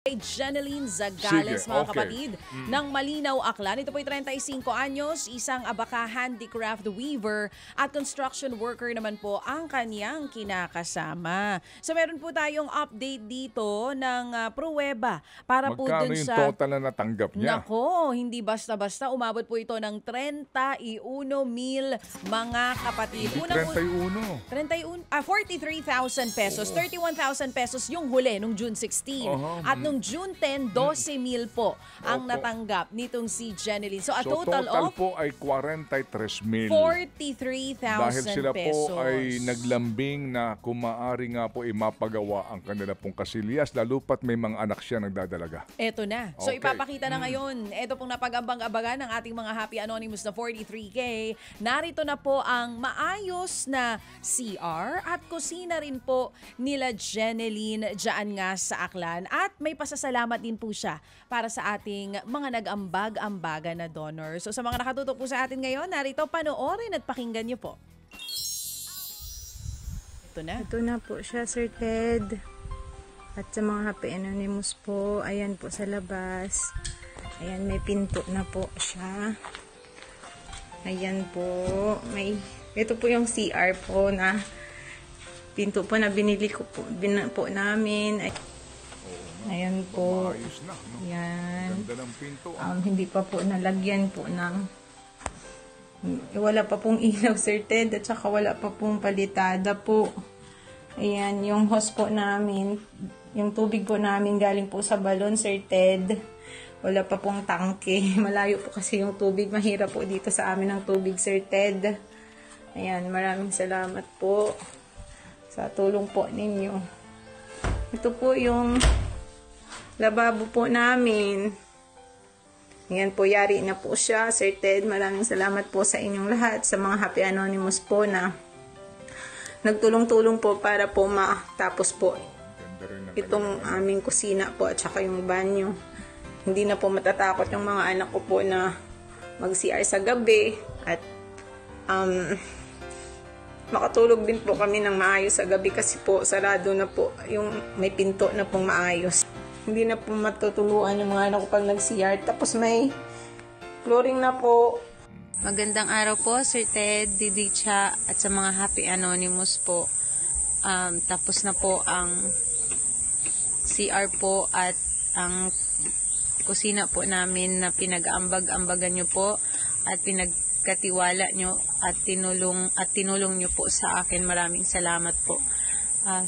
Kay Jeneline Zagales, Sige, mga okay. kapatid, ng Malinaw, Aklan. Ito po'y 35 anyos, isang abaka handicraft weaver at construction worker naman po ang kanyang kinakasama. So meron po tayong update dito ng pruweba para po Magkano dun yung sa... total na natanggap niya? Nako, hindi basta-basta. Umabot po ito ng 31,000 mga kapatid. Hindi 43,000 pesos, 31,000 pesos yung huli nung June 16. At nung June 10, 12,000 po ang Opo. natanggap nitong si Jeneline. So a So total of po ay 43,000. 43,000 Dahil sila pesos. po ay naglambing na kung maaari nga po mapagawa ang kanila pong kasilyas, lalo pat may mga anak siya nagdadalaga. Eto na. So Okay. ipapakita na ngayon. Ito pong napag-ambang-abagan ng ating mga Happy Anonymous na 43K. Narito na po ang maayos na CR at kusina rin po nila Jeneline dyan nga sa Aklan. At may pasasalamat din po siya para sa ating mga nag-ambag-ambagan na donor. So sa mga nakatutok po sa atin ngayon, narito panoorin at pakinggan niyo po. Ito na. Ito na po siya, Sir Ted. At sa mga Happy Anonymous po, ayan po sa labas. Ayan, may pinto na po siya. Ayan po. Ito po yung CR po na pinto po na binili ko po, po namin. Ayan po. Maayos na, no? Ayan. Ganda ng pinto. Hindi pa po nalagyan po ng wala pa pong ilaw, Sir Ted, at saka wala pa pong palitada po. Ayan, yung hose po namin, yung tubig po namin galing po sa balon, Sir Ted. Wala pa pong tangke. Malayo po kasi yung tubig. Mahirap po dito sa amin ang tubig, Sir Ted. Ayan, maraming salamat po sa tulong po ninyo. Ito po yung lababo po namin. Ayan po, yari na po siya, Sir Ted. Maraming salamat po sa inyong lahat, sa mga Happy Anonymous po na nagtulong-tulong po para po matapos po Ganda rin ng itong aming kusina po at saka yung banyo. Hindi na po matatakot yung mga anak ko po na mag-CR sa gabi at makatulog din po kami ng maayos sa gabi kasi po sarado na po yung may pinto na pong maayos. Hindi na po matutuluan yung mga anak ko pag nag-CR. Tapos may flooring na po. Magandang araw po, Sir Ted, Didicha, at sa mga Happy Anonymous po. Tapos na po ang CR po at ang kusina po namin na pinag-ambag-ambagan nyo po at pinagkatiwala nyo at tinulong nyo po sa akin. Maraming salamat po.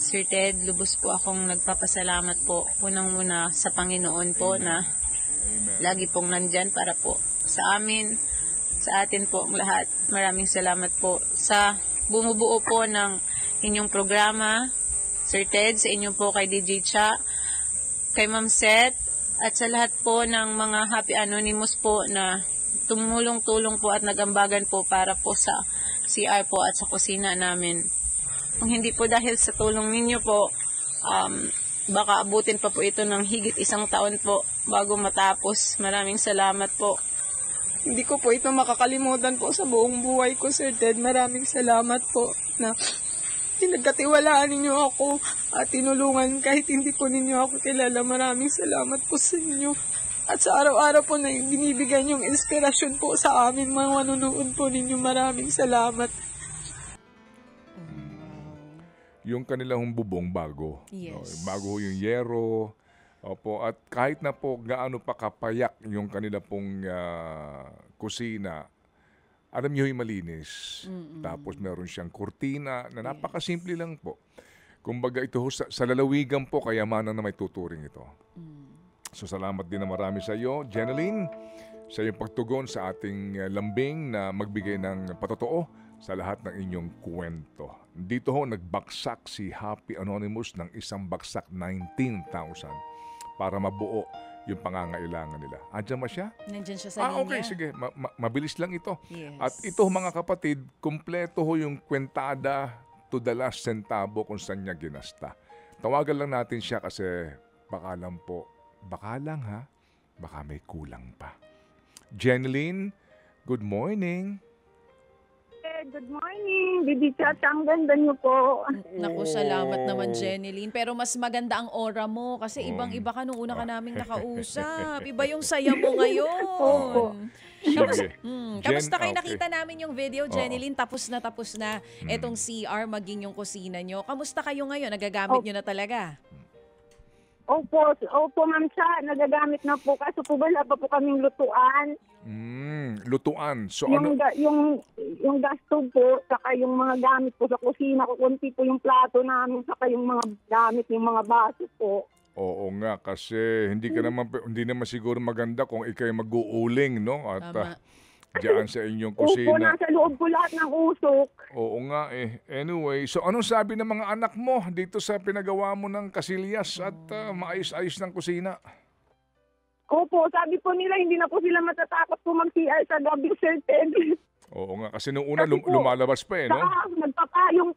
Sir Ted, lubos po akong nagpapasalamat po unang-una sa Panginoon po na lagi pong nandyan para po sa amin, sa atin po ang lahat. Maraming salamat po sa bumubuo po ng inyong programa, Sir Ted, sa inyo po kay DJ Cha, kay Ma'am Seth, at sa lahat po ng mga Happy Anonymous po na tumulong-tulong po at nagambagan po para po sa CR po at sa kusina namin. Kung hindi po dahil sa tulong ninyo po, baka abutin pa po ito ng higit 1 taon po bago matapos. Maraming salamat po. Hindi ko po ito makakalimutan po sa buong buhay ko, Sir Ted. Maraming salamat po na pinagkatiwalaan ninyo ako at tinulungan kahit hindi po ninyo ako kilala. Maraming salamat po sa inyo. At sa araw-araw po na binibigyan yung inspirasyon po sa amin, mga manunood po ninyo. Maraming salamat. Yung kanilang bubong bago. Yes. No, bago yung yero. Opo, at kahit na po gaano pa kapayak yung kanila pong kusina, alam niyo yung malinis. Tapos meron siyang kurtina na napakasimple lang po. Kumbaga ito sa lalawigan po, kayamanan na may tuturing ito. So salamat din na marami sa iyo, Jeneline, sa iyong pagtugon sa ating lambing na magbigay ng patotoo sa lahat ng inyong kwento. Dito ho, nagbaksak si Happy Anonymous ng isang baksak 19,000 para mabuo yung pangangailangan nila. Andiyan ba siya? Nandiyan siya sa linya. Okay, sige. Mabilis lang ito. Yes. At ito, mga kapatid, kumpleto ho yung kwentada to the last centavo kung saan niya ginasta. Tawagan lang natin siya kasi baka lang po, baka lang ha, baka may kulang pa. Jeneline, good morning. Good morning. Bibi Chacha, ang ganda niyo po. Naku, salamat naman, Jeneline. Pero mas maganda ang aura mo kasi ibang-iba ka nung una ka naming nakausap. Iba yung saya mo ngayon. Sige. Kamusta kayo? okay. Nakita namin yung video, Jeneline. Tapos na etong CR maging yung kusina nyo. Kamusta kayo ngayon? Nagagamit nyo na talaga? Opo, ma'am siya. Nagagamit na po. Kaso po wala pa po kaming lutuan. Lutuan. So Yung, ano? yung gas stove po, saka yung mga gamit po sa kusina, kukunti po yung plato namin, saka yung mga gamit, yung mga baso po. Oo nga, kasi hindi naman siguro maganda kung ikay mag-uuling, no? At Tama. diyan sa inyong Opo, kusina. nasa loob po lahat ng usok. Oo nga eh. Anyway, so anong sabi ng mga anak mo dito sa pinagawa mo ng kasilyas at maayos-ayos ng kusina? Opo, sabi po nila, hindi na po sila matatakot po mag-CR sa gabi, Sir Ted. Oo nga, kasi noong una Kasi po, lumalabas pa eh, no? Saka nagpapayong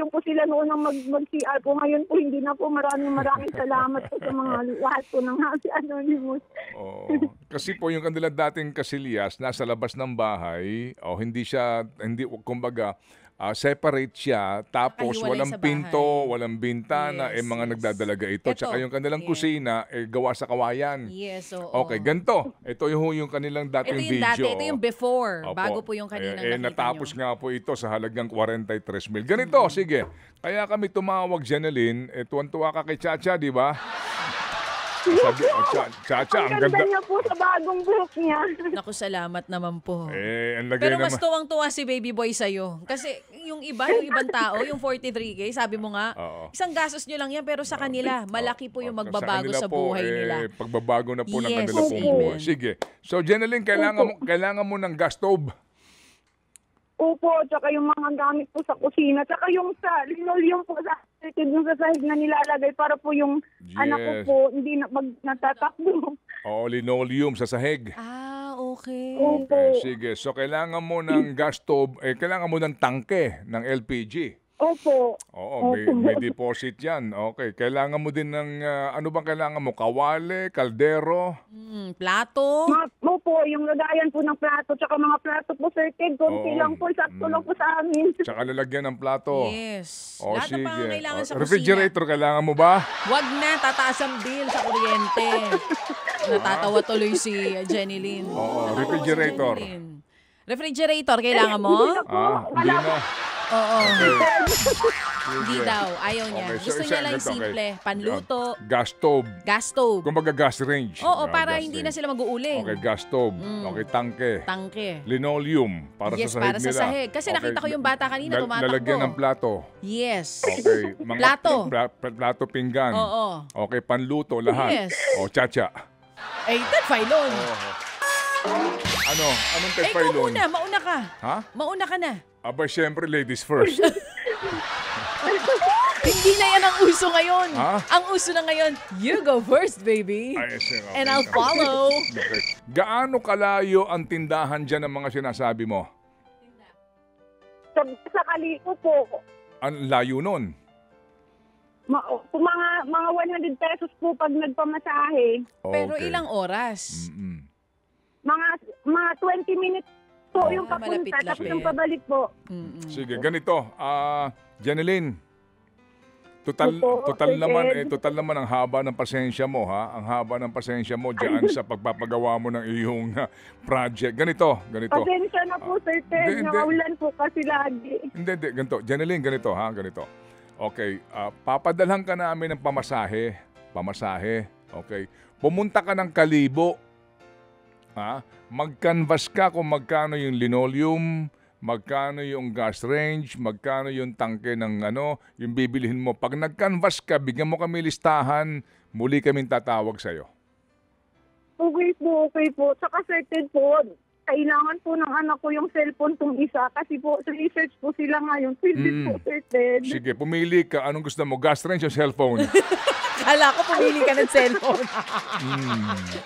po sila noon ng mag-CR po. Ngayon po, hindi na po. Maraming salamat po sa mga lahat po ng Happy Anonymous. Oo. Kasi po yung kanilang dating kasilyas nasa labas ng bahay, hindi kumbaga separate siya, tapos Nakahiwalay walang sa bahay. pinto, walang bintana, Yes, mga yes. nagdadalaga ito. Tsaka yung kanilang kusina, gawa sa kawayan. Yes, oo. Okay, ganito. Ito yung kanilang Ito dating yung video. dati, ito yung before, Opo. bago po yung kaninang nakita natapos nyo. nga po ito sa halagang 43 mil. Ganito, sige. Kaya kami tumawag, Jeneline. Tuwan-tuwa ka kay Chacha, di ba? Sabi, Chacha, ang Ang ganda ganda. niya po sa bagong buhok niya. Naku, salamat naman po. Ang lagay Pero mas naman. tuwang-tuwa si Baby Boy sa'yo. Kasi yung ibang tao, yung 43K, sabi mo nga, Oo. isang gastos nyo lang yan, pero sa kanila, malaki po yung magbabago kanila sa po, buhay nila. Pagbabago na po ng Yes, kanila pong amen. buhay. Sige. So, Jeneline, kailangan mo ng gas stove. Opo, tsaka yung mga gamit po sa kusina. Tsaka yung sa linoleum po sa yung sa sahig na nilalagay para po yung anak ko Yes. po hindi natatakbo. Oo, linoleum sa sahig. Okay. Opo. Okay, sige. So, kailangan mo ng gas stove, kailangan mo ng tangke ng LPG. Opo. Oo, may deposit yan. Okay, kailangan mo din ng, ano bang kailangan mo? Kawale, kaldero? Plato. Opo, yung lagayan po ng plato. Tsaka mga plato po, Sir Ted. Konti Oo. lang po, sakto lang po sa amin. Tsaka lalagyan ng plato. Yes. O, Lahat ng sige. pangangailangan sa kusina. Refrigerator, kailangan mo ba? Wag na, tataas ang bill sa kuryente. Natatawa tuloy si Jeneline. Oo, refrigerator. Jeneline. Refrigerator, kailangan mo? Hindi na. Oo. Sige. Hindi daw. Ayaw niya. Okay, so Gusto niya lang ganito, simple. okay. Panluto. Gas stove. Gas stove. Kumbaga gas range. Oo, gas para hindi na range. sila mag-uuling. Okay, gas stove. Okay, tangke. Tangke. Linoleum para Yes, sa sahig para sa nila. sahig. Kasi nakita ko yung bata kanina tumatakbo. Lalagyan ng plato. Yes. Okay. Mga Plato. Plato, pinggan. Oo. Okay, panluto, lahat. Yes. O, Chacha. Eh, Failon. Anong Eh, ikaw tagpailon? muna. Mauna ka. Ha? Mauna ka na. Aba, syempre, ladies first. Hindi na yan ang uso ngayon. Ha? Ang uso na ngayon, you go first, baby. Ay, sige, okay. And I'll follow. Okay. Gaano kalayo ang tindahan dyan ng mga sinasabi mo? Sa Kaliko po, Ang layo nun. mga 100 pesos po pag nagpamasahe. Pero Okay. ilang oras? Mga 20 minutes po yung malapit papunta, tapos lang. yung pabalik po. Sige, ganito. Janeline, total naman ang haba ng pasensya mo, ha? Ang haba ng pasensya mo diyan sa pagpapagawa mo ng iyong project. Ganito. Pasensya na po, Sir Ted. Hindi. Nakaulan po kasi lagi. Hindi, ganito. Janeline, ganito, ha? Ganito. Okay, papadalhan ka namin ng pamasahe. Okay. Pumunta ka ng Kalibo. Ha? Mag-canvas ka kung magkano yung linoleum, magkano yung gas range, magkano yung tangke ng yung bibilihin mo. Pag nag-canvas ka, bigyan mo kami listahan, muli kaming tatawag sa'yo. Okay po. Saka Sir Ted po, kailangan po ng anak ko yung cellphone tong isa kasi po sa research po sila ngayon. Pwede po, Sir Ted. Sige, pumili ka. Anong gusto mo? Gas range o cellphone? Kala ko pumili ka ng cellphone.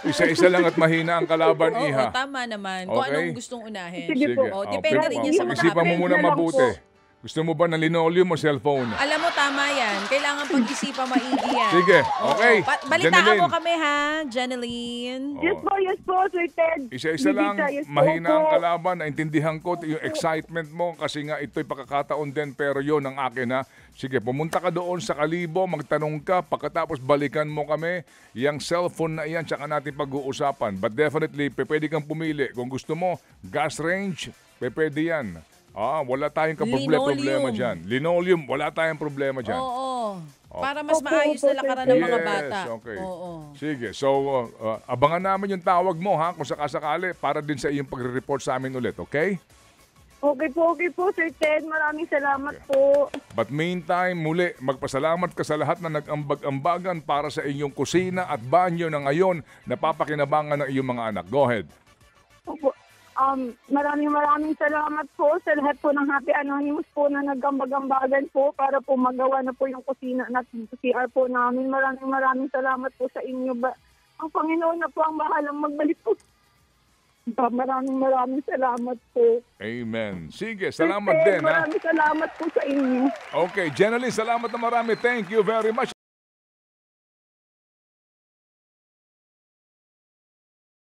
Isa-isa lang at mahina ang kalaban, Oo, Iha. tama naman. Kung Okay. anong gustong unahin. Sige po. Oh, depende rin yan sa mga Isipan mo kapatid muna na lang mabuti. po. Gusto mo ba ng linoleum o cellphone? Alam mo, tama yan. Kailangan pag-isipan maigi yan. Sige, okay. Balitaan Jeneline. mo kami ha, Jeneline. Yes po, Sir Ted. Isa-isa lang, Bibita, yes po, mahina ang opo. kalaban. Naintindihan ko yung excitement mo kasi nga ito'y pakakataon din pero yon ang akin ha. Sige, pumunta ka doon sa Kalibo, magtanong ka, pagkatapos balikan mo kami, yung cellphone na iyan, tsaka natin pag-uusapan. But definitely, pwede kang pumili. Kung gusto mo, gas range, pwede yan. Wala tayong problema Linoleum. dyan. Linoleum, wala tayong problema dyan. Oo. Para mas Opo, maayos opo, na lakaran ng mga Yes, bata. okay. Oo. Sige, so abangan namin yung tawag mo ha, kung sakasakali, para din sa iyong pagre-report sa amin ulit, okay? Okay po, Sir Ted. Maraming salamat po. But meantime, muli, magpasalamat ka sa lahat na nag-ambag-ambagan para sa inyong kusina at banyo na ngayon napapakinabangan ng iyong mga anak. Go ahead. Opo. Maraming salamat po sa lahat po ng Happy Anonymous po na nagambag-ambagan po para po magawa na po yung kusina natin, CR po namin. Maraming salamat po sa inyo. Ang Panginoon na po ang bahalang magbalik po. Maraming salamat po. Amen. Sige, salamat Sir Ted, din ha. Maraming salamat po sa inyo. Okay, Jeneline, salamat na marami. Thank you very much.